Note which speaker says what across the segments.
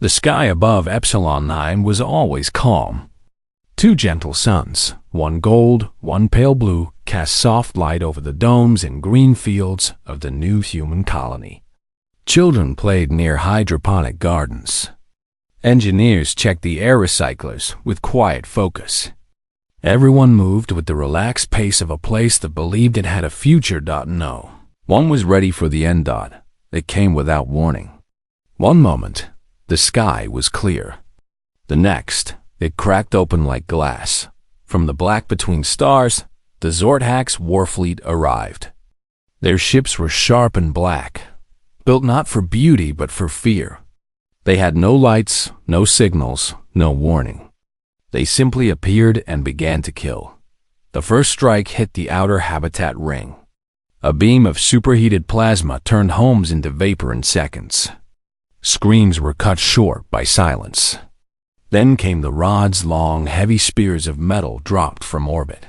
Speaker 1: The sky above Epsilon 9 was always calm. Two gentle suns, one gold, one pale blue, cast soft light over the domes and green fields of the new human colony. Children played near hydroponic gardens. Engineers checked the air recyclers with quiet focus. Everyone moved with the relaxed pace of a place that believed it had a future. No. One was ready for the end. It came without warning. One moment, the sky was clear. The next, it cracked open like glass. From the black between stars, the Zorthax war fleet arrived. Their ships were sharp and black, built not for beauty but for fear. They had no lights, no signals, no warning. They simply appeared and began to kill. The first strike hit the outer habitat ring. A beam of superheated plasma turned homes into vapor in seconds. Screams were cut short by silence. Then came the rods, long, heavy spears of metal dropped from orbit.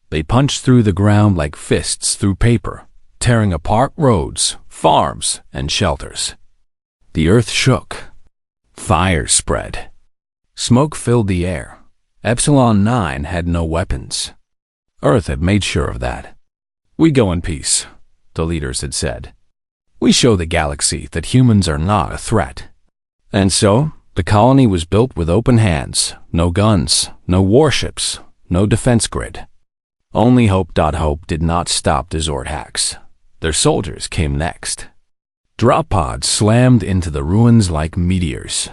Speaker 1: They punched through the ground like fists through paper, tearing apart roads, farms, and shelters. The earth shook. Fire spread. Smoke filled the air. Epsilon 9 had no weapons. Earth had made sure of that. "We go in peace," the leaders had said. "We show the galaxy that humans are not a threat." And so, the colony was built with open hands, no guns, no warships, no defense grid. Only hope. Hope did not stop the Zorthax. Their soldiers came next. Drop pods slammed into the ruins like meteors.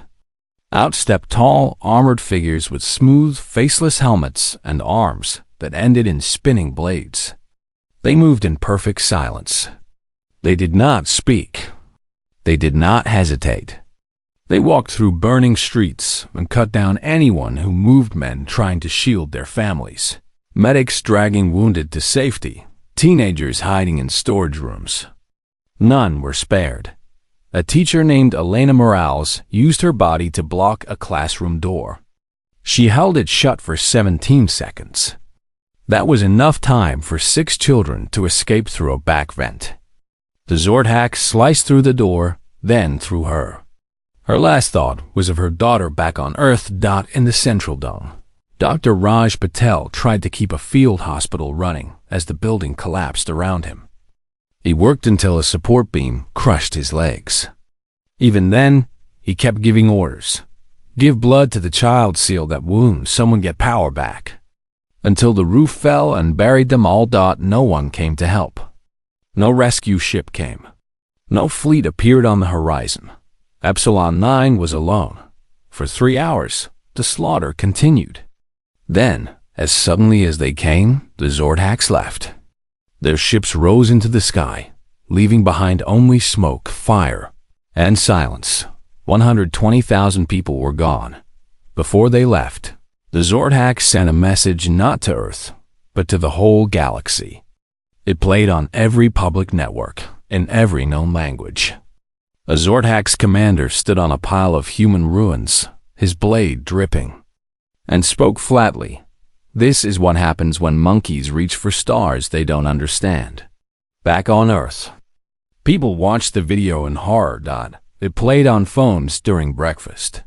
Speaker 1: Out stepped tall, armored figures with smooth, faceless helmets and arms that ended in spinning blades. They moved in perfect silence. They did not speak. They did not hesitate. They walked through burning streets and cut down anyone who moved, men trying to shield their families, medics dragging wounded to safety, teenagers hiding in storage rooms. None were spared. A teacher named Elena Morales used her body to block a classroom door. She held it shut for 17 seconds. That was enough time for 6 children to escape through a back vent. The Zorthax sliced through the door, then through her. Her last thought was of her daughter back on Earth. In the central dome, Dr. Raj Patel tried to keep a field hospital running as the building collapsed around him. He worked until a support beam crushed his legs. Even then, he kept giving orders. Give blood to the child, seal that wound, someone get power back. Until the roof fell and buried them all. No one came to help. No rescue ship came. No fleet appeared on the horizon. Epsilon 9 was alone. For 3 hours, the slaughter continued. Then, as suddenly as they came, the Zorthax left. Their ships rose into the sky, leaving behind only smoke, fire, and silence. 120,000 people were gone. Before they left, the Zorthax sent a message not to Earth, but to the whole galaxy. It played on every public network, in every known language. A Zorthax commander stood on a pile of human ruins, his blade dripping, and spoke flatly. "This is what happens when monkeys reach for stars they don't understand." Back on Earth, people watched the video in horror. It played on phones during breakfast.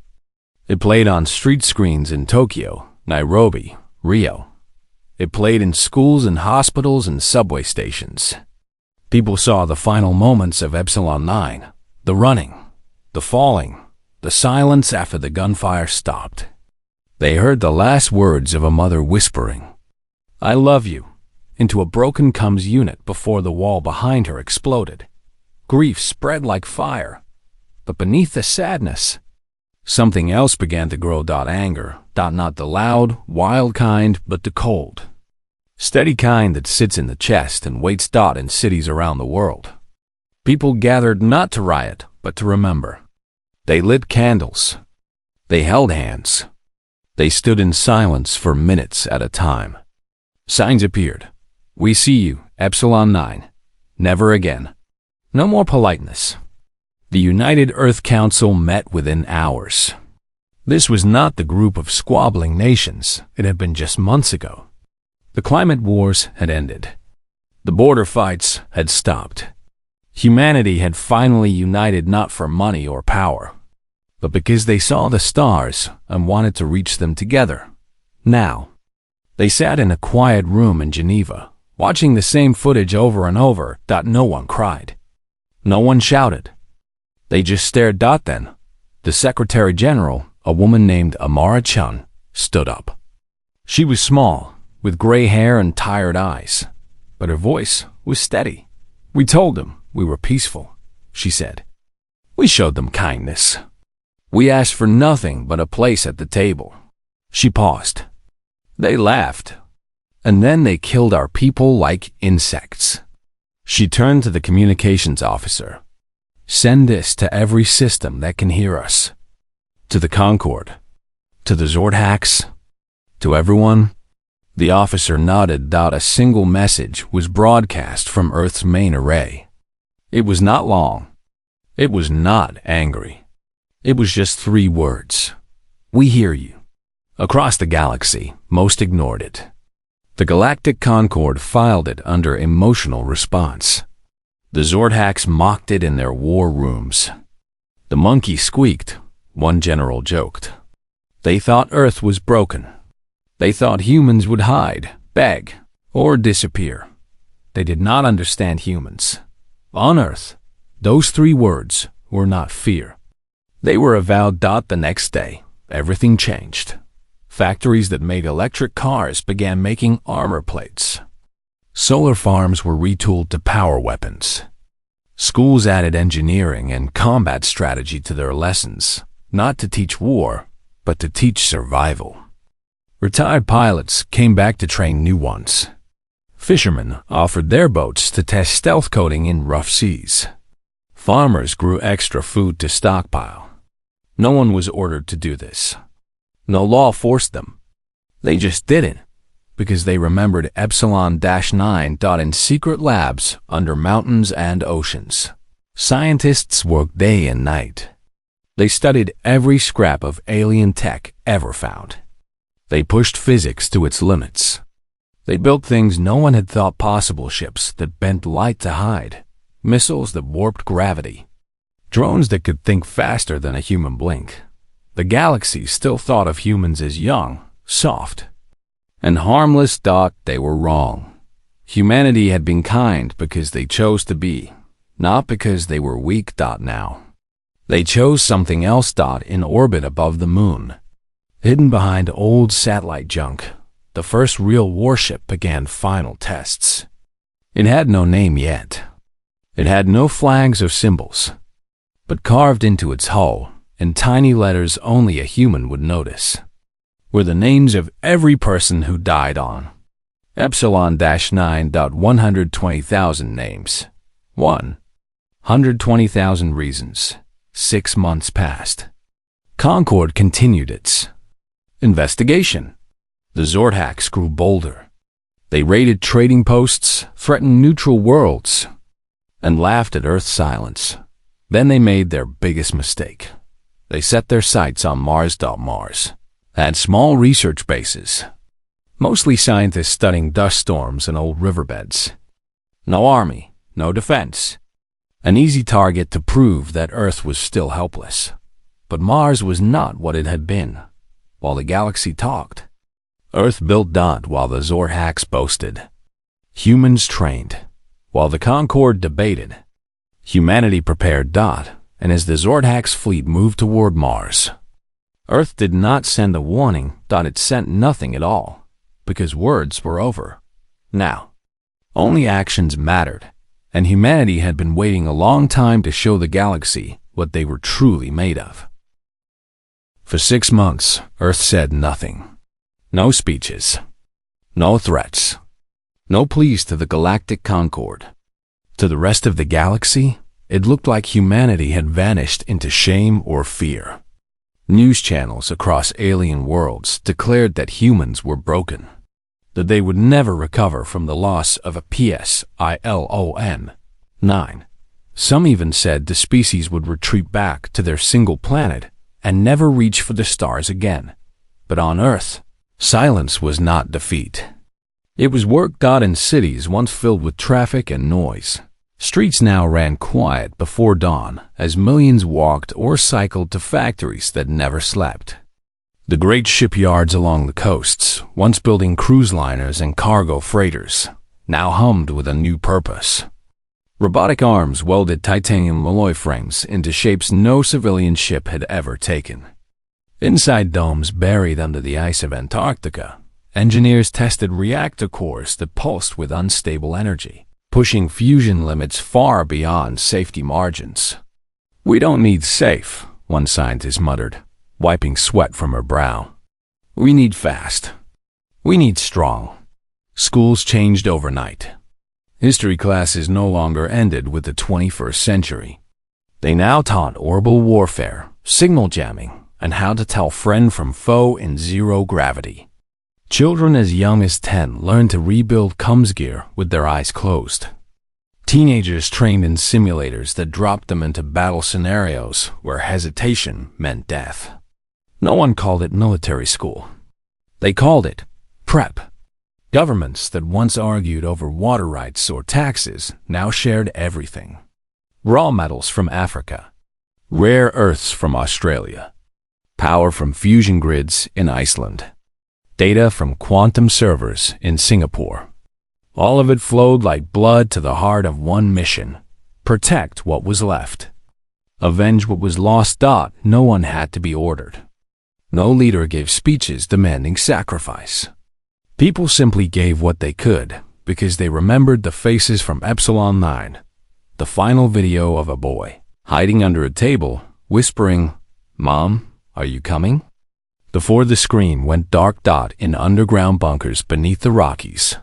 Speaker 1: It played on street screens in Tokyo, Nairobi, Rio. It played in schools and hospitals and subway stations. People saw the final moments of Epsilon 9, the running, the falling, the silence after the gunfire stopped. They heard the last words of a mother whispering, "I love you," into a broken comms unit before the wall behind her exploded. Grief spread like fire, but beneath the sadness, something else began to grow. Anger, not the loud, wild kind, but the cold, steady kind that sits in the chest and waits. In cities around the world, people gathered not to riot, but to remember. They lit candles. They held hands. They stood in silence for minutes at a time. Signs appeared. "We see you, Epsilon 9. Never again." No more politeness. The United Earth Council met within hours. This was not the group of squabbling nations it had been just months ago. The climate wars had ended. The border fights had stopped. Humanity had finally united, not for money or power, but because they saw the stars and wanted to reach them together. Now, they sat in a quiet room in Geneva, watching the same footage over and over. No one cried. No one shouted. They just stared. Then, the Secretary General, a woman named Amara Chun, stood up. She was small, with gray hair and tired eyes, but her voice was steady. "We told them we were peaceful," she said. "We showed them kindness. We asked for nothing but a place at the table." She paused. "They laughed, and then they killed our people like insects." She turned to the communications officer. "Send this to every system that can hear us. To the Concorde. To the Zordhaks. To everyone." The officer nodded. A single message was broadcast from Earth's main array. It was not long. It was not angry. It was just 3 words. "We hear you." Across the galaxy, most ignored it. The Galactic Concorde filed it under emotional response. The Zordhaks mocked it in their war rooms. The monkey squeaked, one general joked. They thought Earth was broken. They thought humans would hide, beg, or disappear. They did not understand humans. On Earth, those 3 words were not fear. They were avowed. The next day, everything changed. Factories that made electric cars began making armor plates. Solar farms were retooled to power weapons. Schools added engineering and combat strategy to their lessons, not to teach war, but to teach survival. Retired pilots came back to train new ones. Fishermen offered their boats to test stealth coating in rough seas. Farmers grew extra food to stockpile. No one was ordered to do this. No law forced them. They just did it, because they remembered Epsilon-9. In secret labs under mountains and oceans. Scientists worked day and night. They studied every scrap of alien tech ever found. They pushed physics to its limits. They built things no one had thought possible: ships that bent light to hide, missiles that warped gravity, drones that could think faster than a human blink. The galaxy still thought of humans as young, soft, and harmless. They were wrong. Humanity had been kind because they chose to be, not because they were weak. Now, they chose something else. In orbit above the moon, hidden behind old satellite junk, the first real warship began final tests. It had no name yet. It had no flags or symbols, but carved into its hull, in tiny letters only a human would notice, were the names of every person who died on Epsilon-9. 120,000 names. 120,000 reasons. 6 months passed. Concorde continued its investigation. The Zordhaks grew bolder. They raided trading posts, threatened neutral worlds, and laughed at Earth's silence. Then they made their biggest mistake. They set their sights on Mars. Mars had small research bases, mostly scientists studying dust storms and old riverbeds. No army, no defense. An easy target to prove that Earth was still helpless. But Mars was not what it had been. While the galaxy talked, Earth built. While the Zordhaks boasted, humans trained. While the Concorde debated, humanity prepared. And as the Zordhaks fleet moved toward Mars, Earth did not send a warning. It sent nothing at all, because words were over. Now, only actions mattered, and humanity had been waiting a long time to show the galaxy what they were truly made of. For 6 months, Earth said nothing. No speeches, no threats, no pleas to the Galactic Concorde. To the rest of the galaxy, it looked like humanity had vanished into shame or fear. News channels across alien worlds declared that humans were broken, that they would never recover from the loss of a Psilon-9. Some even said the species would retreat back to their single planet and never reach for the stars again. But on Earth, silence was not defeat. It was work. In cities once filled with traffic and noise, Streets now ran quiet before dawn as millions walked or cycled to factories that never slept. The great shipyards along the coasts, once building cruise liners and cargo freighters, now hummed with a new purpose. Robotic arms welded titanium alloy frames into shapes no civilian ship had ever taken. Inside domes buried under the ice of Antarctica, engineers tested reactor cores that pulsed with unstable energy, pushing fusion limits far beyond safety margins. "We don't need safe," one scientist muttered, wiping sweat from her brow. "We need fast. We need strong." Schools changed overnight. History classes no longer ended with the 21st century. They now taught orbital warfare, signal jamming, and how to tell friend from foe in zero gravity. Children as young as 10 learned to rebuild comms gear with their eyes closed. Teenagers trained in simulators that dropped them into battle scenarios where hesitation meant death. No one called it military school. They called it prep. Governments that once argued over water rights or taxes now shared everything. Raw metals from Africa, rare earths from Australia, power from fusion grids in Iceland, data from quantum servers in Singapore. All of it flowed like blood to the heart of one mission: protect what was left. Avenge what was lost. No one had to be ordered. No leader gave speeches demanding sacrifice. People simply gave what they could because they remembered the faces from Epsilon 9, the final video of a boy hiding under a table, whispering, "Mom, are you coming?" Before the screen went dark. In underground bunkers beneath the Rockies,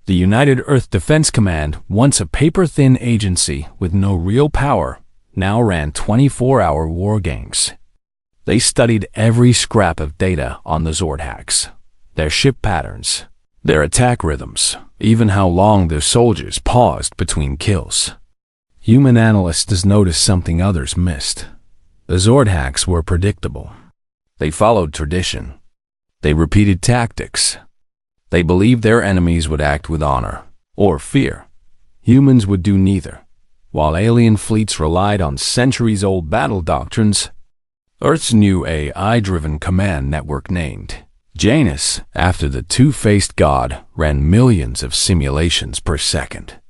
Speaker 1: the United Earth Defense Command, once a paper-thin agency with no real power, now ran 24-hour war games. They studied every scrap of data on the Zordhaks, their ship patterns, their attack rhythms, even how long their soldiers paused between kills. Human analysts noticed something others missed. The Zordhaks were predictable. They followed tradition. They repeated tactics. They believed their enemies would act with honor or fear. Humans would do neither. While alien fleets relied on centuries-old battle doctrines, Earth's new AI-driven command network named Janus, after the two-faced god, ran millions of simulations per second.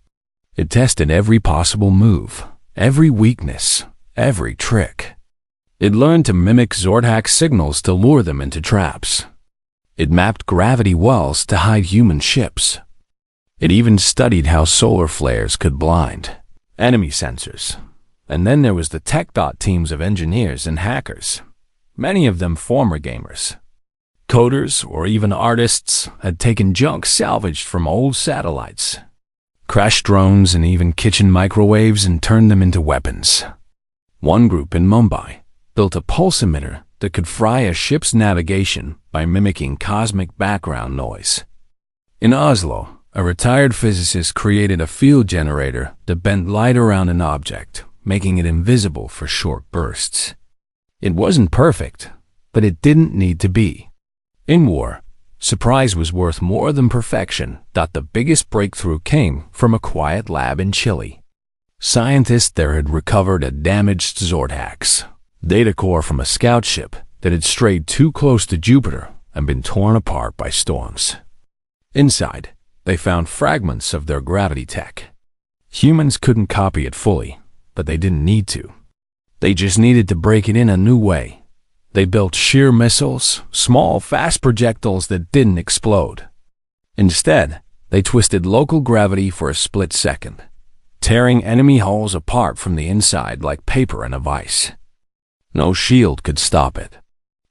Speaker 1: It tested every possible move, every weakness, every trick. It learned to mimic Zordhak signals to lure them into traps. It mapped gravity wells to hide human ships. It even studied how solar flares could blind enemy sensors. And then there was the tech teams of engineers and hackers, many of them former gamers. Coders or even artists had taken junk salvaged from old satellites, crashed drones and even kitchen microwaves and turned them into weapons. One group in Mumbai built a pulse emitter that could fry a ship's navigation by mimicking cosmic background noise. In Oslo, a retired physicist created a field generator that bent light around an object, making it invisible for short bursts. It wasn't perfect, but it didn't need to be. In war, surprise was worth more than perfection. The biggest breakthrough came from a quiet lab in Chile. Scientists there had recovered a damaged Zordhaks data core from a scout ship that had strayed too close to Jupiter and been torn apart by storms. Inside, they found fragments of their gravity tech. Humans couldn't copy it fully, but they didn't need to. They just needed to break it in a new way. They built shear missiles, small, fast projectiles that didn't explode. Instead, they twisted local gravity for a split second, tearing enemy hulls apart from the inside like paper in a vise. No shield could stop it.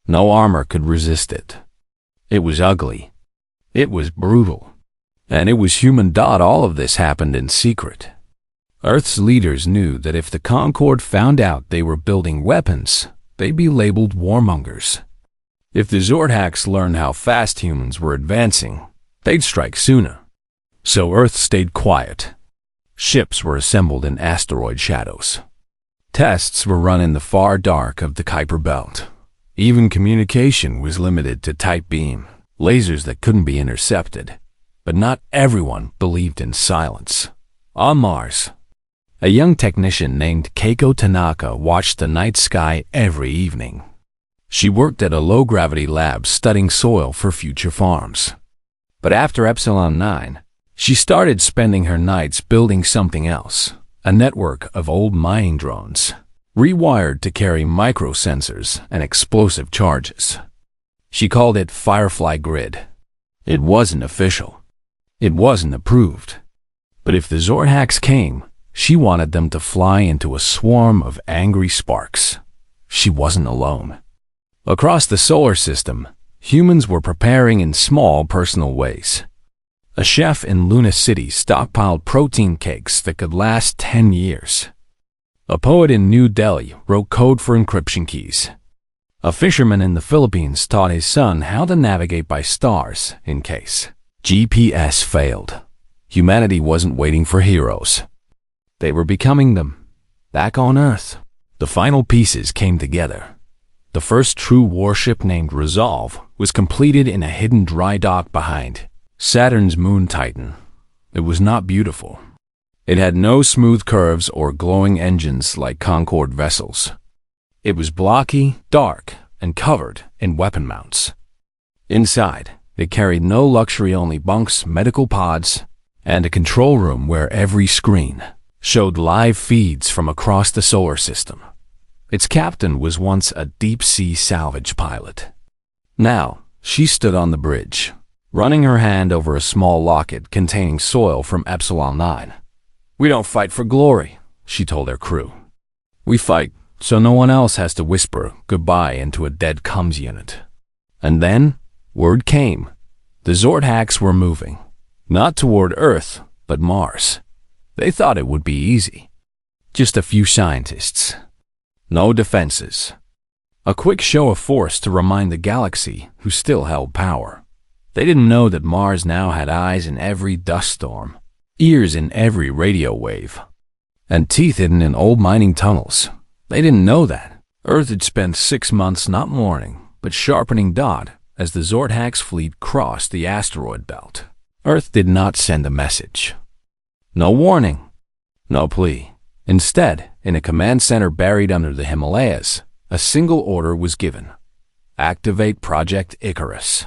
Speaker 1: No armor could resist it. It was ugly. It was brutal. And it was human. All of this happened in secret. Earth's leaders knew that if the Concord found out they were building weapons, they'd be labeled warmongers. If the Zordhaks learned how fast humans were advancing, they'd strike sooner. So Earth stayed quiet. Ships were assembled in asteroid shadows. Tests were run in the far dark of the Kuiper Belt. Even communication was limited to tight beam, lasers that couldn't be intercepted. But not everyone believed in silence. On Mars, A young technician named Keiko Tanaka watched the night sky every evening. She worked at a low-gravity lab studying soil for future farms. But after Epsilon 9, she started spending her nights building something else, a network of old mining drones, rewired to carry microsensors and explosive charges. She called it Firefly Grid. It wasn't official. It wasn't approved. But if the Zorhax came, she wanted them to fly into a swarm of angry sparks. She wasn't alone. Across the solar system, humans were preparing in small personal ways. A chef in Luna City stockpiled protein cakes that could last 10 years. A poet in New Delhi wrote code for encryption keys. A fisherman in the Philippines taught his son how to navigate by stars in case GPS failed. Humanity wasn't waiting for heroes. They were becoming them. Back on Earth, the final pieces came together. The first true warship, named Resolve, was completed in a hidden dry dock behind Saturn's moon Titan. It was not beautiful. It had no smooth curves or glowing engines like Concorde vessels. It was blocky, dark, and covered in weapon mounts. Inside, it carried no luxury-only bunks, medical pods, and a control room where every screen showed live feeds from across the solar system. Its captain was once a deep-sea salvage pilot. Now, she stood on the bridge, running her hand over a small locket containing soil from Epsilon 9. "We don't fight for glory," she told her crew. "We fight so no one else has to whisper goodbye into a dead comms unit." And then, word came. The Zorhax were moving, not toward Earth, but Mars. They thought it would be easy. Just a few scientists. No defenses. A quick show of force to remind the galaxy who still held power. They didn't know that Mars now had eyes in every dust storm, ears in every radio wave, and teeth hidden in old mining tunnels. They didn't know that. Earth had spent 6 months not mourning, but sharpening dot as the Zorhax fleet crossed the asteroid belt. Earth did not send a message. No warning. No plea. Instead, in a command center buried under the Himalayas, a single order was given. Activate Project Icarus.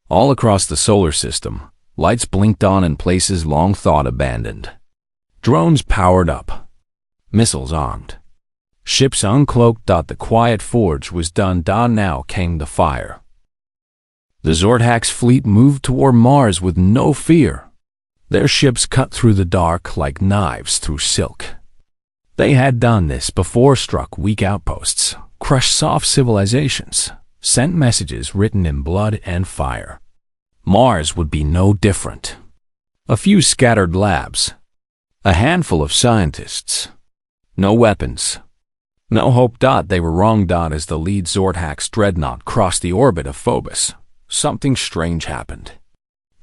Speaker 1: All across the solar system, lights blinked on in places long thought abandoned. Drones powered up. Missiles armed. Ships uncloaked. The quiet forge was done. Now came the fire. The Zorhax fleet moved toward Mars with no fear. Their ships cut through the dark like knives through silk. They had done this before, struck weak outposts, crushed soft civilizations, sent messages written in blood and fire. Mars would be no different. A few scattered labs. A handful of scientists. No weapons. No hope. They were wrong. As the lead Zorhax dreadnought crossed the orbit of Phobos, something strange happened.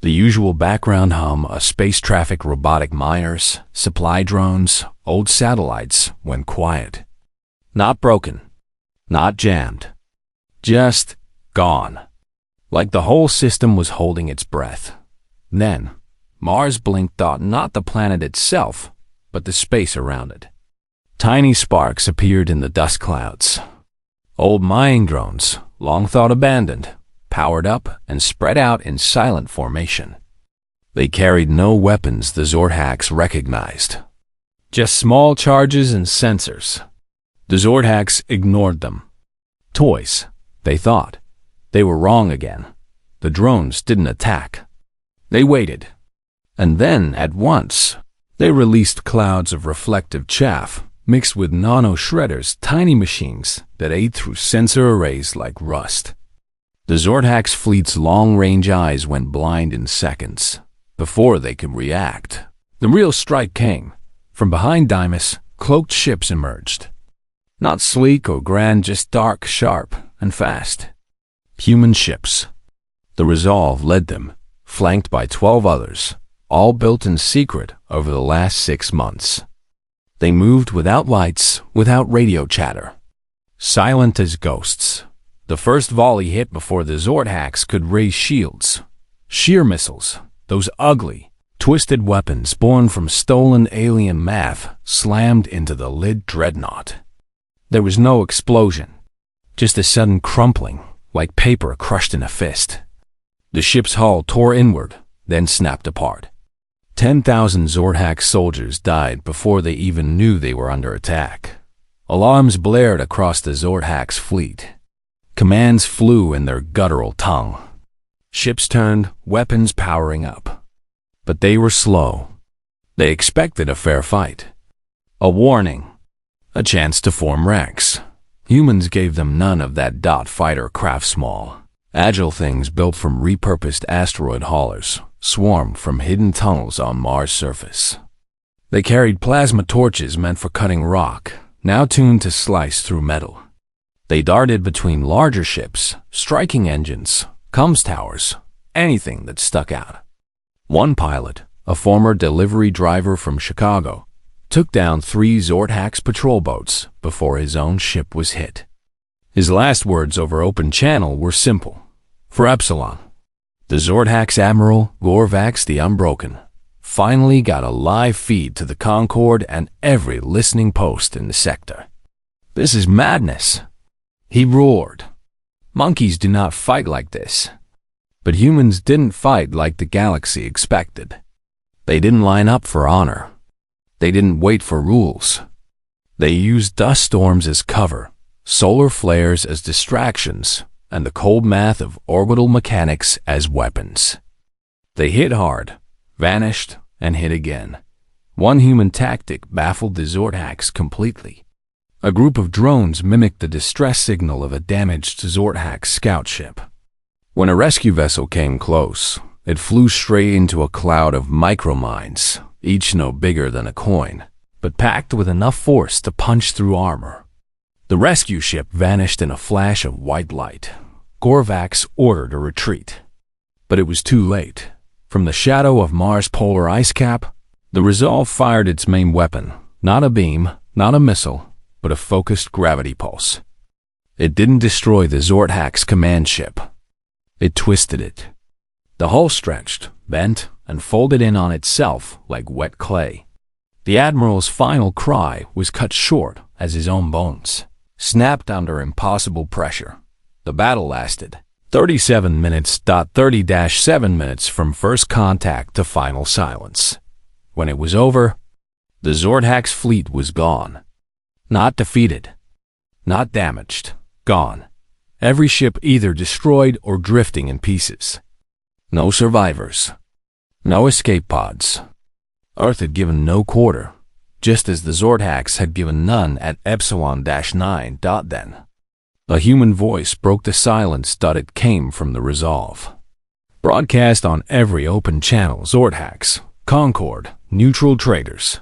Speaker 1: The usual background hum of space traffic, robotic miners, supply drones, old satellites went quiet. Not broken. Not jammed. Just gone. Like the whole system was holding its breath. Then, Mars blinked. Not the planet itself, but the space around it. Tiny sparks appeared in the dust clouds. Old mining drones, long thought abandoned, powered up and spread out in silent formation. They carried no weapons the Zorhax recognized. Just small charges and sensors. The Zorhax ignored them. Toys, they thought. They were wrong again. The drones didn't attack. They waited. And then, at once, they released clouds of reflective chaff mixed with nano-shredders, tiny machines that ate through sensor arrays like rust. The Zorhax fleet's long-range eyes went blind in seconds before they could react. The real strike came. From behind Dymas, cloaked ships emerged. Not sleek or grand, just dark, sharp, and fast. Human ships. The Resolve led them, flanked by 12 others, all built in secret over the last 6 months. They moved without lights, without radio chatter. Silent as ghosts. The first volley hit before the Zorhax could raise shields. Shear missiles, those ugly, Twisted weapons born from stolen alien math slammed into the lid dreadnought. There was no explosion, just a sudden crumpling, like paper crushed in a fist. The ship's hull tore inward, then snapped apart. 10,000 Zordak soldiers died before they even knew they were under attack. Alarms blared across the Zordak's fleet. Commands flew in their guttural tongue. Ships turned, weapons powering up. But they were slow. They expected a fair fight. A warning. A chance to form ranks. Humans gave them none of that fighter craft small. Agile things built from repurposed asteroid haulers swarmed from hidden tunnels on Mars' surface. They carried plasma torches meant for cutting rock, now tuned to slice through metal. They darted between larger ships, striking engines, comms towers, anything that stuck out. One pilot, a former delivery driver from Chicago, took down 3 Zordak's patrol boats before his own ship was hit. His last words over open channel were simple. For Epsilon, the Zordak's Admiral, Gorvax the Unbroken, finally got a live feed to the Concorde and every listening post in the sector. "This is madness," he roared. "Monkeys do not fight like this." But humans didn't fight like the galaxy expected. They didn't line up for honor. They didn't wait for rules. They used dust storms as cover, solar flares as distractions, and the cold math of orbital mechanics as weapons. They hit hard, vanished, and hit again. One human tactic baffled the Zordaks completely. A group of drones mimicked the distress signal of a damaged Zordak scout ship. When a rescue vessel came close, it flew straight into a cloud of micromines, each no bigger than a coin, but packed with enough force to punch through armor. The rescue ship vanished in a flash of white light. Gorvax ordered a retreat. But it was too late. From the shadow of Mars' polar ice cap, the Resolve fired its main weapon, not a beam, not a missile, but a focused gravity pulse. It didn't destroy the Zordak's command ship. It twisted it. The hull stretched, bent, and folded in on itself like wet clay. The Admiral's final cry was cut short as his own bones snapped under impossible pressure. The battle lasted 37 minutes. 30-7 minutes from first contact to final silence. When it was over, the Zordak's fleet was gone. Not defeated, not damaged, gone. Every ship either destroyed or drifting in pieces. No survivors. No escape pods. Earth had given no quarter, just as the Zordaks had given none at Epsilon-9. Then a human voice broke the silence. It came from the Resolve. Broadcast on every open channel: Zordaks, Concorde, neutral traders,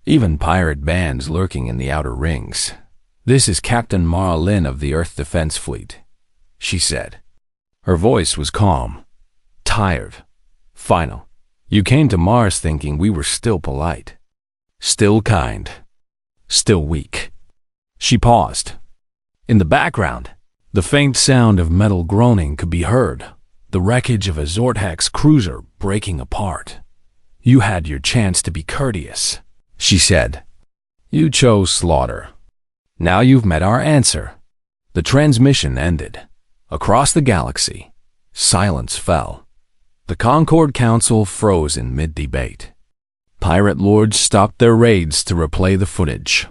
Speaker 1: even pirate bands lurking in the outer rings. "This is Captain Mara Lin of the Earth Defense Fleet," she said. Her voice was calm, tired, final. "You came to Mars thinking we were still polite, still kind, still weak." She paused. In the background, the faint sound of metal groaning could be heard, the wreckage of a Zordak's cruiser breaking apart. "You had your chance to be courteous," she said. "You chose slaughter. Now you've met our answer." The transmission ended. Across the galaxy, silence fell. The Concorde Council froze in mid-debate. Pirate lords stopped their raids to replay the footage.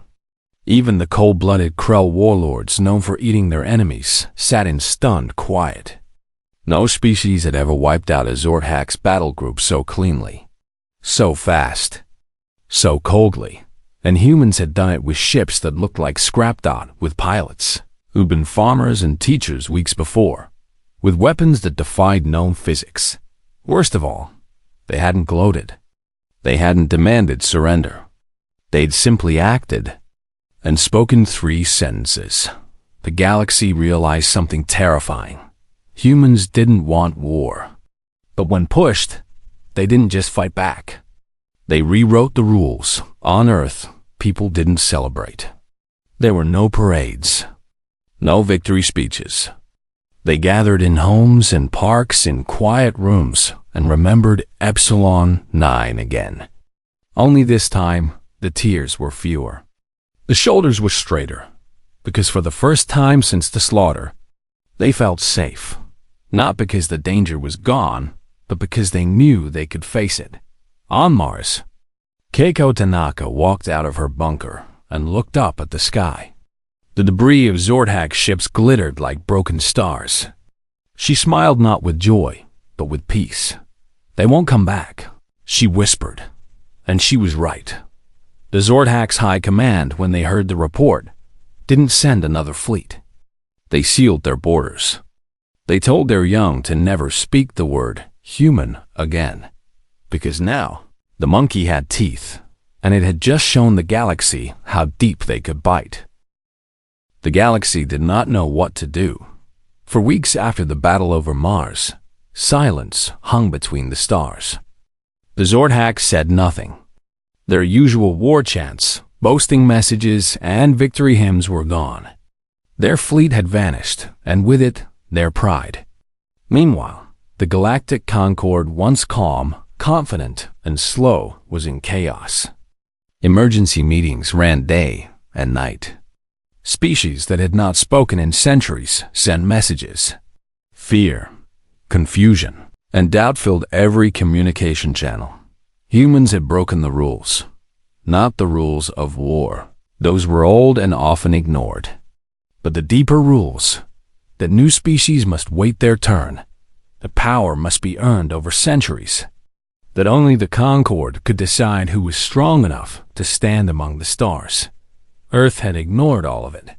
Speaker 1: Even the cold-blooded Krell warlords known for eating their enemies sat in stunned quiet. No species had ever wiped out a Zordak's battle group so cleanly, so fast, so coldly. And humans had done it with ships that looked like scrap with pilots who'd been farmers and teachers weeks before, with weapons that defied known physics. Worst of all, they hadn't gloated. They hadn't demanded surrender. They'd simply acted and spoken 3 sentences. The galaxy realized something terrifying. Humans didn't want war. But when pushed, they didn't just fight back. They rewrote the rules. On Earth, people didn't celebrate. There were no parades, no victory speeches. They gathered in homes and parks, in quiet rooms, and remembered Epsilon 9 again. Only this time, the tears were fewer. The shoulders were straighter, because for the first time since the slaughter, they felt safe. Not because the danger was gone, but because they knew they could face it. On Mars, Keiko Tanaka walked out of her bunker and looked up at the sky. The debris of Zordhak's ships glittered like broken stars. She smiled not with joy, but with peace. "They won't come back," she whispered. And she was right. The Zordhak's high command, when they heard the report, didn't send another fleet. They sealed their borders. They told their young to never speak the word human again, because now the monkey had teeth, and it had just shown the galaxy how deep they could bite. The galaxy did not know what to do. For weeks after the battle over Mars, silence hung between the stars. The Zordhaks said nothing. Their usual war chants, boasting messages, and victory hymns were gone. Their fleet had vanished, and with it, their pride. Meanwhile, the Galactic Concorde, once calm, confident, and slow, was in chaos. Emergency meetings ran day and night. Species that had not spoken in centuries sent messages. Fear, confusion, and doubt filled every communication channel. Humans had broken the rules, not the rules of war. Those were old and often ignored. But the deeper rules, that new species must wait their turn, that power must be earned over centuries, that only the Concorde could decide who was strong enough to stand among the stars. Earth had ignored all of it.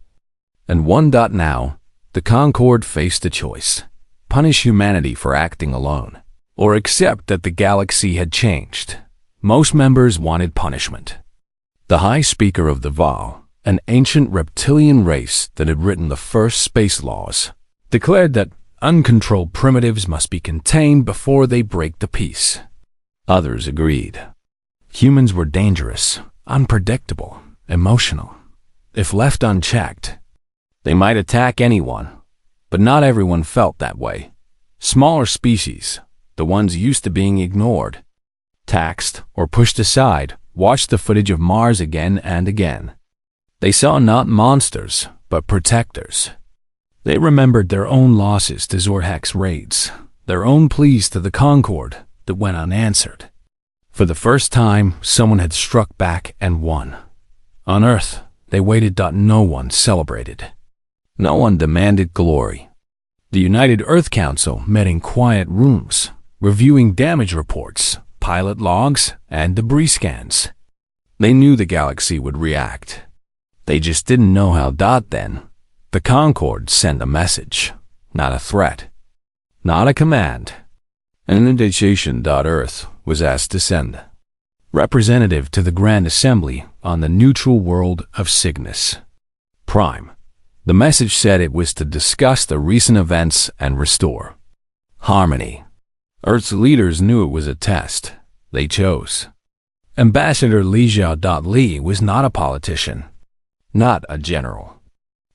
Speaker 1: And now, the Concorde faced a choice: punish humanity for acting alone, or accept that the galaxy had changed. Most members wanted punishment. The High Speaker of the Val, an ancient reptilian race that had written the first space laws, declared that uncontrolled primitives must be contained before they break the peace. Others agreed. Humans were dangerous, unpredictable, emotional. If left unchecked, they might attack anyone, but not everyone felt that way. Smaller species, the ones used to being ignored, taxed, or pushed aside, watched the footage of Mars again and again. They saw not monsters, but protectors. They remembered their own losses to Zordhak's raids, their own pleas to the Concorde that went unanswered. For the first time, someone had struck back and won. On Earth, they waited. No one celebrated. No one demanded glory. The United Earth Council met in quiet rooms, reviewing damage reports, pilot logs, and debris scans. They knew the galaxy would react. They just didn't know how. Then, the Concorde sent a message, not a threat, not a command. An invitation. Earth was asked to send representative to the Grand Assembly on the neutral world of Cygnus Prime. The message said it was to discuss the recent events and restore harmony. Earth's leaders knew it was a test. They chose. Ambassador Li Xiao. Li was not a politician, not a general.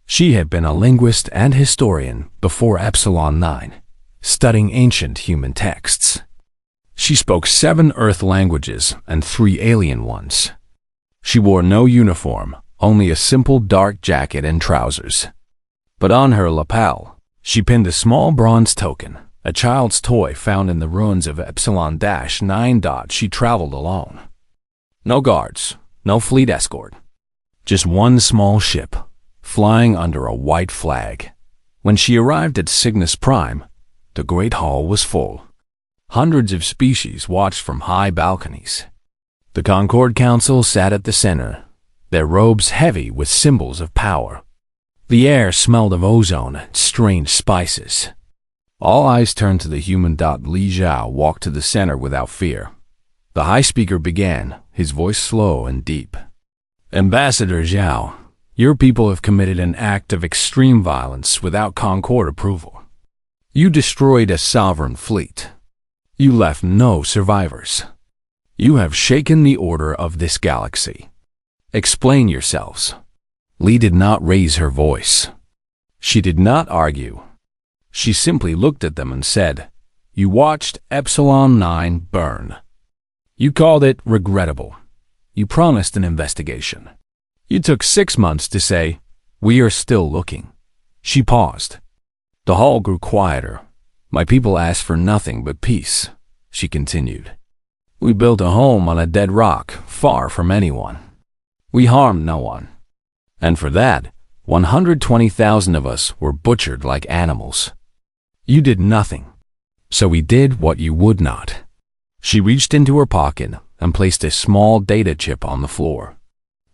Speaker 1: She had been a linguist and historian before Epsilon 9, studying ancient human texts. She spoke 7 Earth languages and 3 alien ones. She wore no uniform, only a simple dark jacket and trousers. But on her lapel, she pinned a small bronze token, a child's toy found in the ruins of Epsilon-9. She traveled alone. No guards, no fleet escort. Just one small ship, flying under a white flag. When she arrived at Cygnus Prime, the Great Hall was full. Hundreds of species watched from high balconies. The Concorde Council sat at the center, their robes heavy with symbols of power. The air smelled of ozone and strange spices. All eyes turned to the human. Li Xiao walked to the center without fear. The High Speaker began, his voice slow and deep. Ambassador Xiao, your people have committed an act of extreme violence without Concorde approval. You destroyed a sovereign fleet. You left no survivors. You have shaken the order of this galaxy. Explain yourselves. Li did not raise her voice. She did not argue. She simply looked at them and said, You watched Epsilon 9 burn. You called it regrettable. You promised an investigation. You took 6 months to say, "We are still looking." She paused. The hall grew quieter. "My people asked for nothing but peace," she continued. "We built a home on a dead rock, far from anyone. We harmed no one. And for that, 120,000 of us were butchered like animals. You did nothing. So we did what you would not." She reached into her pocket and placed a small data chip on the floor.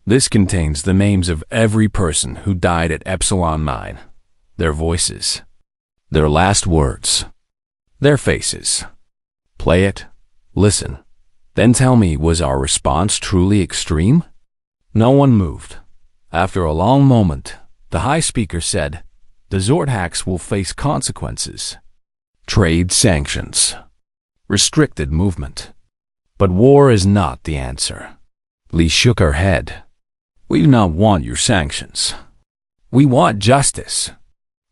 Speaker 1: "This contains the names of every person who died at Epsilon 9, their voices, their last words, their faces. Play it, listen, then tell me, was our response truly extreme?" No one moved. After a long moment, the high speaker said, "The Zordax will face consequences. Trade sanctions. Restricted movement. But war is not the answer." Lee shook her head. "We do not want your sanctions. We want justice."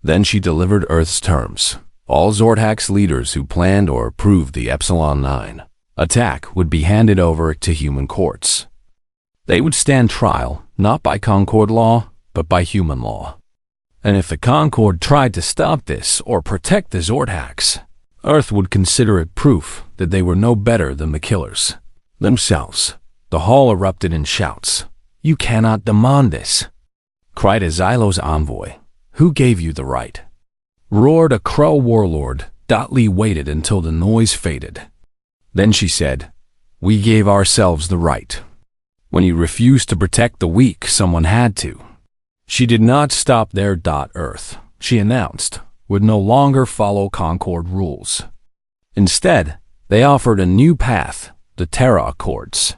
Speaker 1: Then she delivered Earth's terms. All Zordax leaders who planned or approved the Epsilon 9 attack would be handed over to human courts. They would stand trial, not by Concord law, but by human law. And if the Concord tried to stop this or protect the Zordax, Earth would consider it proof that they were no better than the killers themselves. The hall erupted in shouts. "You cannot demand this!" cried a Xylo's envoy. "Who gave you the right?" Roared a Crow warlord. Lee waited until the noise faded. Then she said, "We gave ourselves the right. When you refused to protect the weak, someone had to." She did not stop there. Earth, she announced, would no longer follow Concord rules. Instead, they offered a new path, the Terra Accords.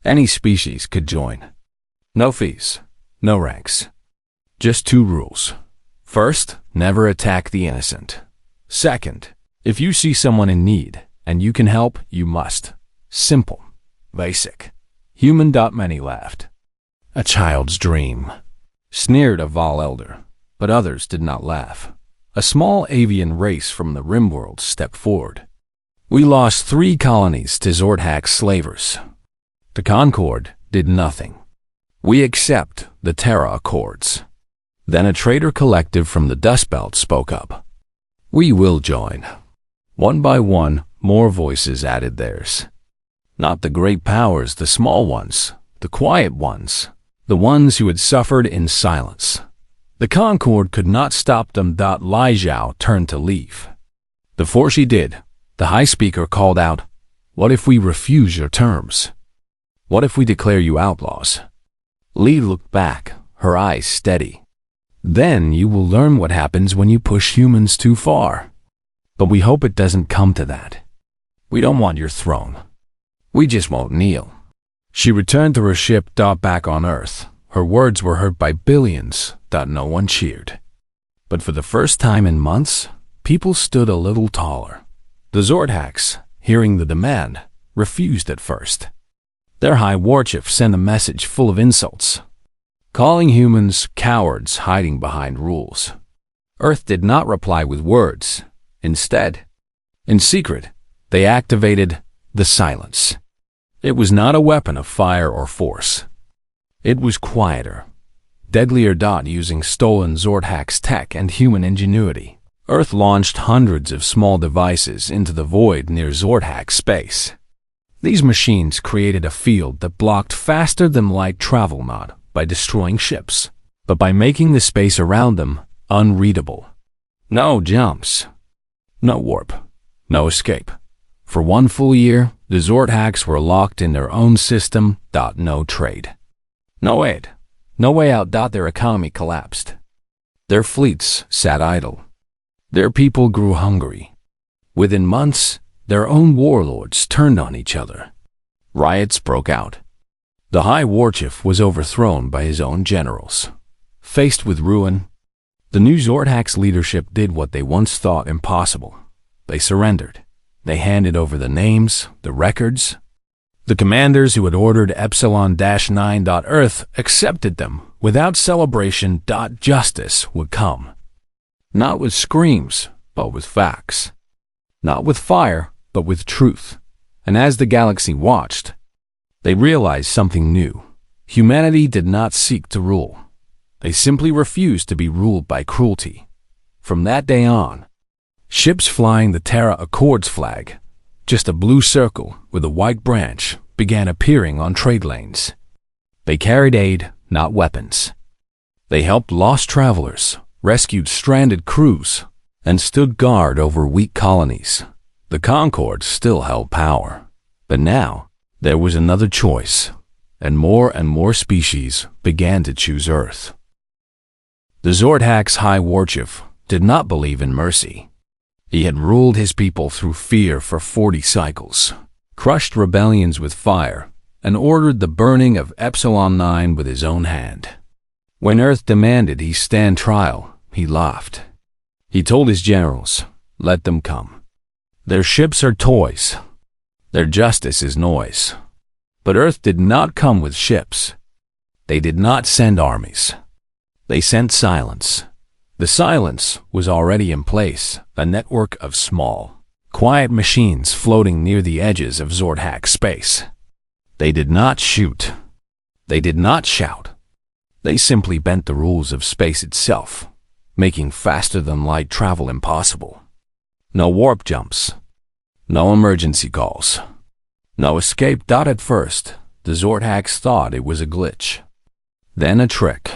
Speaker 1: Any species could join. No fees, no ranks. Just 2 rules. First, never attack the innocent. Second, if you see someone in need and you can help, you must. Simple. Basic. Human. Many laughed. "A child's dream," sneered a Vol elder, but others did not laugh. A small avian race from the Rimworld stepped forward. "We lost 3 colonies to Zordax slavers. The Concord did nothing. We accept the Terra Accords." Then a trader collective from the Dust Belt spoke up. "We will join." One by one, more voices added theirs. Not the great powers, the small ones, the quiet ones, the ones who had suffered in silence. The Concord could not stop them. Li Zhao turned to leave. Before she did, the high speaker called out, "What if we refuse your terms? What if we declare you outlaws?" Li looked back, her eyes steady. "Then you will learn what happens when you push humans too far. But we hope it doesn't come to that. We don't want your throne. We just won't kneel." She returned to her ship. Back on Earth, her words were heard by billions. No one cheered. But for the first time in months, people stood a little taller. The Zordax, hearing the demand, refused at first. Their high war chief sent a message full of insults, calling humans cowards hiding behind rules. Earth did not reply with words. Instead, in secret, they activated the silence. It was not a weapon of fire or force. It was quieter, deadlier. Using stolen Zordax tech and human ingenuity, Earth launched hundreds of small devices into the void near Zordax space. These machines created a field that blocked faster than light travel, not by destroying ships, but by making the space around them unreadable. No jumps, no warp, no escape. For 1 full year, the Zordax were locked in their own system. No trade. No aid. No way out. Their economy collapsed. Their fleets sat idle. Their people grew hungry. Within months, their own warlords turned on each other. Riots broke out. The High War Chief was overthrown by his own generals. Faced with ruin, the new Zordax leadership did what they once thought impossible. They surrendered. They handed over the names, the records. The commanders who had ordered Epsilon-9. Earth accepted them without celebration. Justice would come. Not with screams, but with facts. not with fire, but with truth. And as the galaxy watched, they realized something new. Humanity did not seek to rule. They simply refused to be ruled by cruelty. From that day on, ships flying the Terra Accords flag, just a blue circle with a white branch, began appearing on trade lanes. They carried aid, not weapons. They helped lost travelers, rescued stranded crews, and stood guard over weak colonies. The Concord still held power. But now, there was another choice, and more species began to choose Earth. The Zordax High Warchief did not believe in mercy. He had ruled his people through fear for 40 cycles, crushed rebellions with fire, and ordered the burning of Epsilon 9 with his own hand. When Earth demanded he stand trial, he laughed. He told his generals, "Let them come. Their ships are toys. Their justice is noise." But Earth did not come with ships. They did not send armies. They sent silence. The silence was already in place, a network of small, quiet machines floating near the edges of Zordax space. They did not shoot. They did not shout. They simply bent the rules of space itself, making faster-than-light travel impossible. No warp jumps. No emergency calls. No escape. At first, the Zordax thought it was a glitch. Then a trick.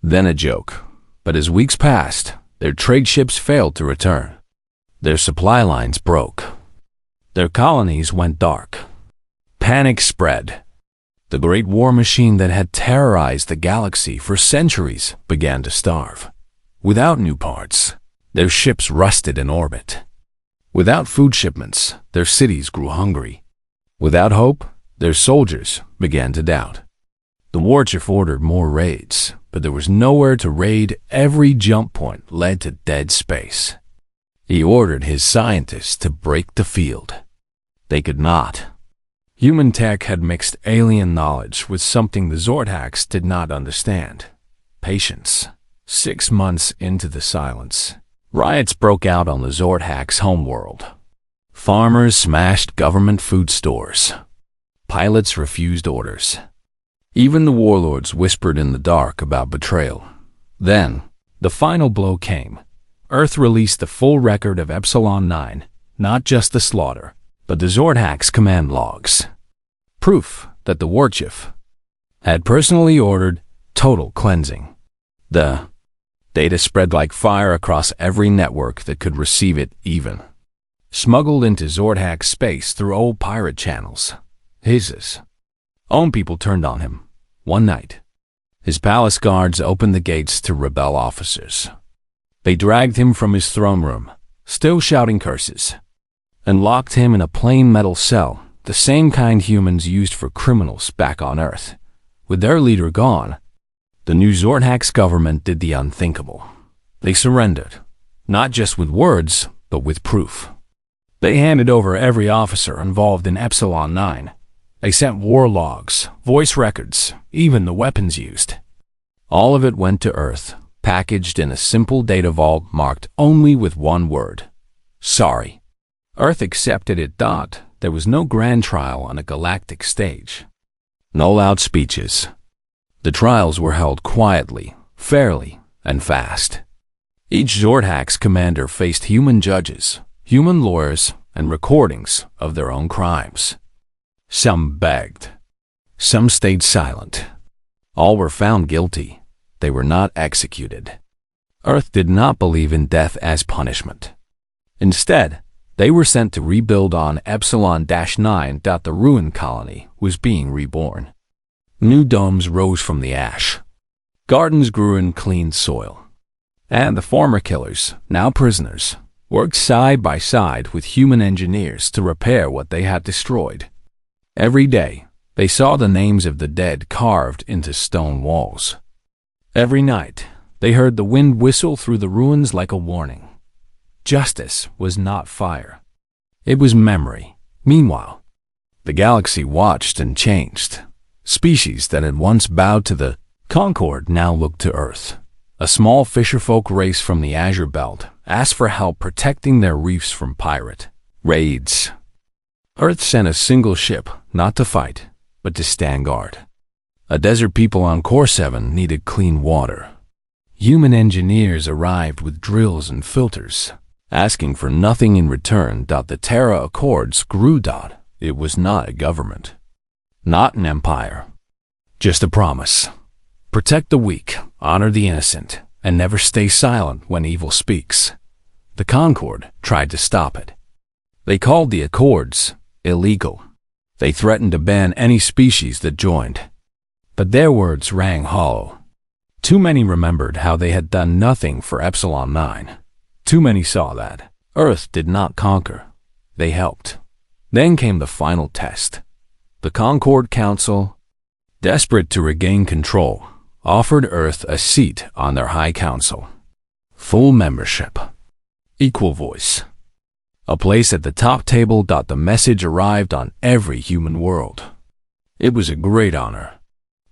Speaker 1: Then a joke. But as weeks passed, their trade ships failed to return. Their supply lines broke. Their colonies went dark. Panic spread. The great war machine that had terrorized the galaxy for centuries began to starve. Without new parts, their ships rusted in orbit. Without food shipments, their cities grew hungry. Without hope, their soldiers began to doubt. The Warchief ordered more raids, but there was nowhere to raid. Every jump point led to dead space. He ordered his scientists to break the field. They could not. Human tech had mixed alien knowledge with something the Zordax did not understand: patience. 6 months into the silence, riots broke out on the Zordax homeworld. Farmers smashed government food stores. Pilots refused orders. Even the warlords whispered in the dark about betrayal. Then, the final blow came. Earth released the full record of Epsilon 9, not just the slaughter, but the Zordax command logs. Proof that the Warchief had personally ordered total cleansing. The data spread like fire across every network that could receive it, even smuggled into Zordax space through old pirate channels. His own people turned on him. One night, his palace guards opened the gates to rebel officers. They dragged him from his throne room, still shouting curses, and locked him in a plain metal cell, the same kind humans used for criminals back on Earth. With their leader gone, the new Zordax government did the unthinkable. They surrendered, not just with words, but with proof. They handed over every officer involved in Epsilon 9. They sent war logs, voice records, even the weapons used. All of it went to Earth, packaged in a simple data vault marked only with one word: sorry. Earth accepted it. There was no grand trial on a galactic stage. No loud speeches. The trials were held quietly, fairly, and fast. Each Zordax commander faced human judges, human lawyers, and recordings of their own crimes. Some begged. Some stayed silent. All were found guilty. They were not executed. Earth did not believe in death as punishment. Instead, they were sent to rebuild on Epsilon-9. The ruined colony was being reborn. New domes rose from the ash. Gardens grew in clean soil. And the former killers, now prisoners, worked side by side with human engineers to repair what they had destroyed. Every day, they saw the names of the dead carved into stone walls. Every night, they heard the wind whistle through the ruins like a warning. Justice was not fire. It was memory. Meanwhile, the galaxy watched and changed. Species that had once bowed to the Concord now looked to Earth. A small fisherfolk race from the Azure Belt asked for help protecting their reefs from pirate raids. Earth sent a single ship, not to fight, but to stand guard. A desert people on Core 7 needed clean water. Human engineers arrived with drills and filters, asking for nothing in return. The Terra Accords grew. It was not a government, not an empire, just a promise. Protect the weak, honor the innocent, and never stay silent when evil speaks. The Concord tried to stop it. They called the Accords illegal. They threatened to ban any species that joined. But their words rang hollow. Too many remembered how they had done nothing for Epsilon 9. Too many saw that Earth did not conquer. They helped. Then came the final test. The Concord Council, desperate to regain control, offered Earth a seat on their High Council. Full membership. Equal voice. A place at the top table. The message arrived on every human world. It was a great honor.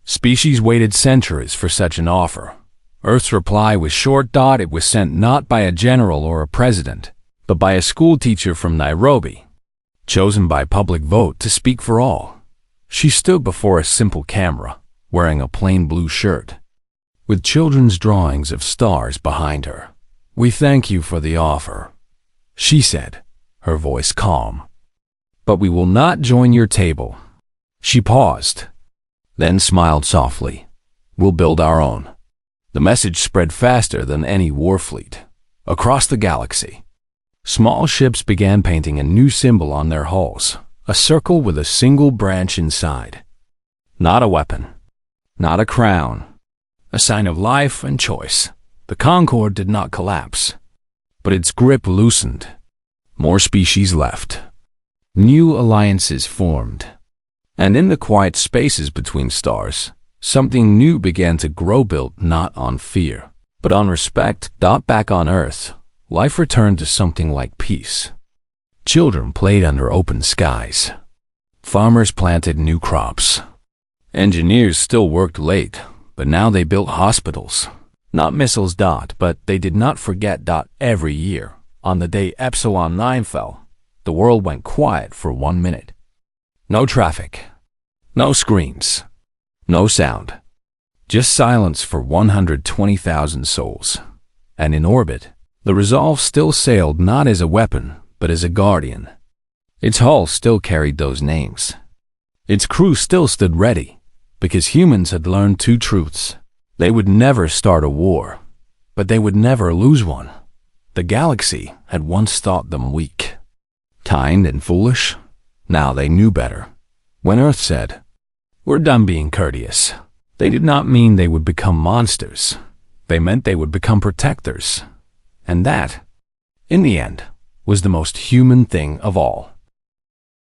Speaker 1: Species waited centuries for such an offer. Earth's reply was short. It was sent not by a general or a president, but by a school teacher from Nairobi, chosen by public vote to speak for all. She stood before a simple camera, wearing a plain blue shirt, with children's drawings of stars behind her. "We thank you for the offer," she said, her voice calm. "But we will not join your table." She paused, then smiled softly. "We'll build our own." The message spread faster than any war fleet. Across the galaxy, small ships began painting a new symbol on their hulls, a circle with a single branch inside. Not a weapon, not a crown, a sign of life and choice. The Concord did not collapse, but its grip loosened. More species left. New alliances formed. And in the quiet spaces between stars, something new began to grow, built not on fear, but on respect. Back on Earth, life returned to something like peace. Children played under open skies. Farmers planted new crops. Engineers still worked late, but now they built hospitals. Not missiles. But they did not forget. Every year, on the day Epsilon 9 fell, the world went quiet for 1 minute. No traffic, no screens, no sound, just silence for 120,000 souls. And in orbit, the Resolve still sailed not as a weapon, but as a guardian. Its hull still carried those names. Its crew still stood ready, because humans had learned 2 truths. They would never start a war, but they would never lose one. The galaxy had once thought them weak, kind and foolish. Now they knew better. When Earth said, "We're done being courteous," they did not mean they would become monsters. They meant they would become protectors. And that, in the end, was the most human thing of all.